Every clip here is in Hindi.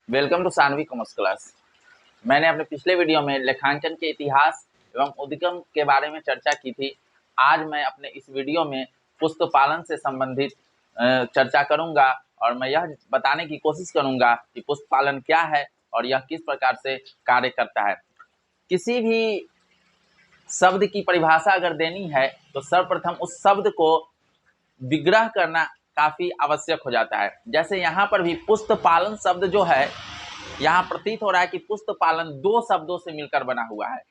Welcome to Saanvi commerce class. मैंने अपने पिछले वीडियो में लेखांकन के इतिहास एवं उद्गम के बारे में चर्चा की थी। आज मैं अपने इस वीडियो में पुष्प पालन से संबंधित चर्चा करूंगा और मैं यह बताने की कोशिश करूंगा कि पुष्प पालन क्या है और यह किस प्रकार से कार्य करता है। किसी भी शब्द की परिभाषा अगर देनी है तो सर्वप्रथम उस शब्द को विग्रह करना काफी आवश्यक हो जाता है। जैसे यहाँ पर भी पुष्प पालन शब्द जो है, यहाँ प्रतीत हो रहा है कि पुस्तक पालन दो शब्दों से मिलकर बना हुआ है,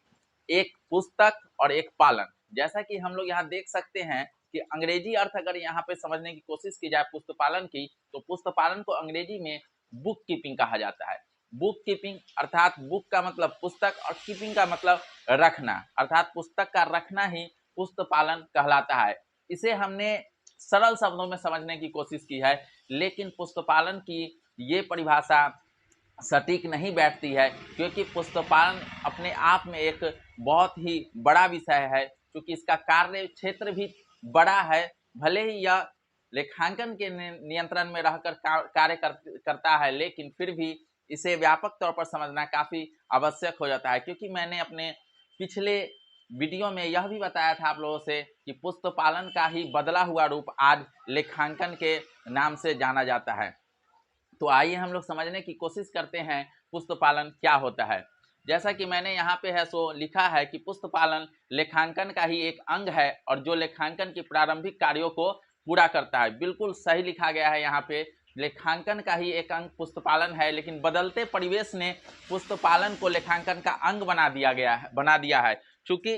एक पुस्तक और एक पालन। जैसा कि हम लोग यहाँ देख सकते हैं कि अंग्रेजी अर्थ अगर यहाँ पे समझने की कोशिश की जाए पुस्तक पालन की, तो पुस्तक पालन को अंग्रेजी में बुक कीपिंग कहा जाता है। बुक कीपिंग अर्थात बुक का मतलब पुस्तक और कीपिंग का मतलब रखना, अर्थात पुस्तक का रखना ही पुस्तक पालन कहलाता है। इसे हमने सरल शब्दों में समझने की कोशिश की है, लेकिन पुस्तक पालन की ये परिभाषा सटीक नहीं बैठती है, क्योंकि पुस्तक पालन अपने आप में एक बहुत ही बड़ा विषय है। क्योंकि इसका कार्य क्षेत्र भी बड़ा है, भले ही यह लेखांकन के नियंत्रण में रहकर कार्य करता है, लेकिन फिर भी इसे व्यापक तौर पर समझना काफ़ी आवश्यक हो जाता है। क्योंकि मैंने अपने पिछले वीडियो में यह भी बताया था आप लोगों से कि पुस्तक पालन का ही बदला हुआ रूप आज लेखांकन के नाम से जाना जाता है। तो आइए हम लोग समझने की कोशिश करते हैं पुस्तक पालन क्या होता है। जैसा कि मैंने यहाँ पे है सो लिखा है कि पुस्तक पालन लेखांकन का ही एक अंग है और जो लेखांकन की प्रारंभिक कार्यों को पूरा करता है। बिल्कुल सही लिखा गया है यहाँ पे, लेखांकन का ही एक अंग पुस्तक पालन है, लेकिन बदलते परिवेश ने पुस्तक पालन को लेखांकन का अंग बना दिया है। चूंकि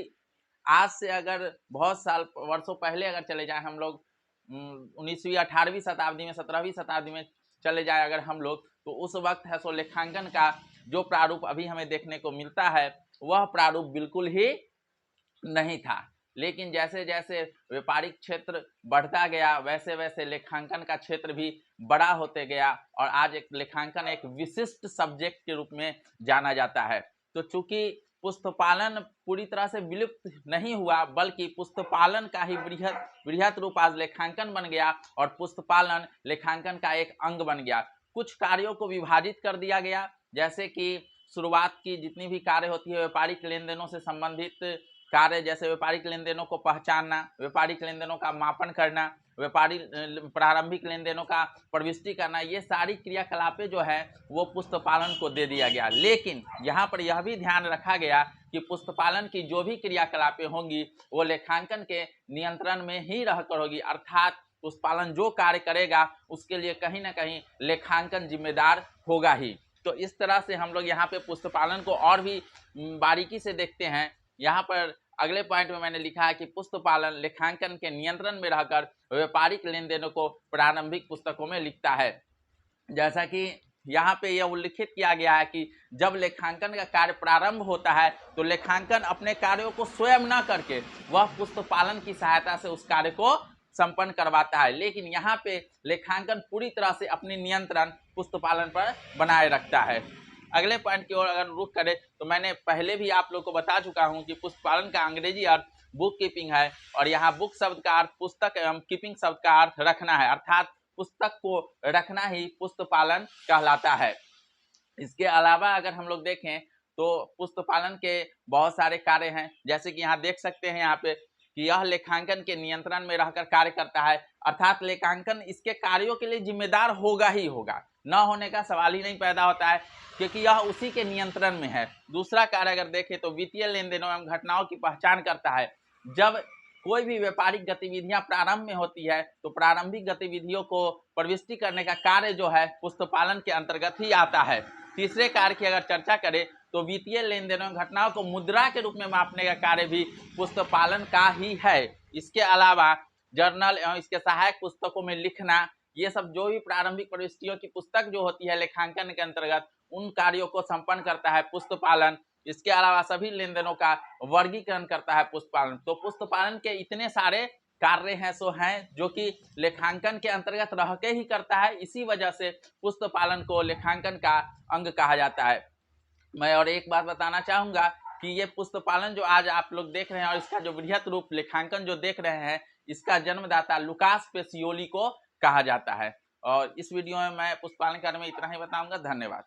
आज से अगर बहुत साल वर्षों पहले अगर चले जाए हम लोग 19वीं 18वीं शताब्दी में 17वीं शताब्दी में चले जाए अगर हम लोग, तो उस वक्त है सो लेखांकन का जो प्रारूप अभी हमें देखने को मिलता है वह प्रारूप बिल्कुल ही नहीं था। लेकिन जैसे जैसे व्यापारिक क्षेत्र बढ़ता गया वैसे वैसे लेखांकन का क्षेत्र भी बड़ा होते गया और आज एक लेखांकन एक विशिष्ट सब्जेक्ट के रूप में जाना जाता है। तो चूंकि पुस्तक पालन पूरी तरह से विलुप्त नहीं हुआ, बल्कि पुस्तक पालन का ही बृहत रूप आज लेखांकन बन गया और पुस्तक पालन लेखांकन का एक अंग बन गया। कुछ कार्यों को विभाजित कर दिया गया, जैसे कि शुरुआत की जितनी भी कार्य होती है व्यापारिक लेन देनों से संबंधित कार्य, जैसे व्यापारिक लेन देनों को पहचानना, व्यापारिक लेन देनों का मापन करना, व्यापारी प्रारंभिक लेन देनों का प्रविष्टि करना, ये सारी क्रियाकलापें जो है वो पुस्तक पालन को दे दिया गया। लेकिन यहाँ पर यह भी ध्यान रखा गया कि पुस्तक पालन की जो भी क्रियाकलापें होंगी वो लेखांकन के नियंत्रण में ही रहकर होगी, अर्थात पुस्तक पालन जो कार्य करेगा उसके लिए कहीं ना कहीं लेखांकन जिम्मेदार होगा ही। तो इस तरह से हम लोग यहाँ पे पुस्तक पालन को और भी बारीकी से देखते हैं। यहाँ पर अगले पॉइंट में मैंने लिखा है कि पुस्तक पालन लेखांकन के नियंत्रण में रहकर व्यापारिक लेन देनों को प्रारंभिक पुस्तकों में लिखता है। जैसा कि यहाँ पे यह उल्लिखित किया गया है कि जब लेखांकन का कार्य प्रारंभ होता है तो लेखांकन अपने कार्यों को स्वयं न करके वह पुस्तक पालन की सहायता से उस कार्य को संपन्न करवाता है। लेकिन यहाँ पे लेखांकन पूरी तरह से अपनी नियंत्रण पुस्तक पालन पर बनाए रखता है। अगले पॉइंट की ओर अगर रुख करें तो मैंने पहले भी आप लोग को बता चुका हूं कि पुस्तक पालन का अंग्रेजी अर्थ बुक कीपिंग है और यहाँ बुक शब्द का अर्थ पुस्तक एवं कीपिंग शब्द का अर्थ रखना है, अर्थात पुस्तक को रखना ही पुस्तक पालन कहलाता है। इसके अलावा अगर हम लोग देखें तो पुस्तक पालन के बहुत सारे कार्य हैं, जैसे कि यहाँ देख सकते हैं यहाँ पे कि यह लेखांकन के नियंत्रण में रहकर कार्य करता है, अर्थात लेखांकन इसके कार्यों के लिए जिम्मेदार होगा ही होगा, न होने का सवाल ही नहीं पैदा होता है, क्योंकि यह उसी के नियंत्रण में है। दूसरा कार्य अगर देखें तो वित्तीय लेन देनों एवं घटनाओं की पहचान करता है। जब कोई भी व्यापारिक गतिविधियां प्रारंभ में होती है तो प्रारंभिक गतिविधियों को प्रविष्टि करने का कार्य जो है पुस्तक पालन के अंतर्गत ही आता है। तीसरे कार्य की अगर चर्चा करें तो वित्तीय लेन देनों घटनाओं को मुद्रा के रूप में मापने का कार्य भी पुस्तक पालन का ही है। इसके अलावा जर्नल एवं इसके सहायक पुस्तकों में लिखना, ये सब जो भी प्रारंभिक प्रविष्टियों की पुस्तक जो होती है लेखांकन के अंतर्गत उन कार्यों को संपन्न करता है पुस्तक पालन। इसके अलावा सभी लेन देनों का वर्गीकरण करता है पुस्तक पालन। तो पुस्तक पालन के इतने सारे कार्य हैं सो हैं जो कि लेखांकन के अंतर्गत रह के ही करता है, इसी वजह से पुस्तक पालन को लेखांकन का अंग कहा जाता है। मैं और एक बात बताना चाहूंगा कि ये पुस्तक पालन जो आज आप लोग देख रहे हैं और इसका जो बृहत रूप लेखांकन जो देख रहे हैं, इसका जन्मदाता लुकास पेसियोली को कहा जाता है। और इस वीडियो में मैं पुस्तक पालन के बारे में इतना ही बताऊंगा। धन्यवाद।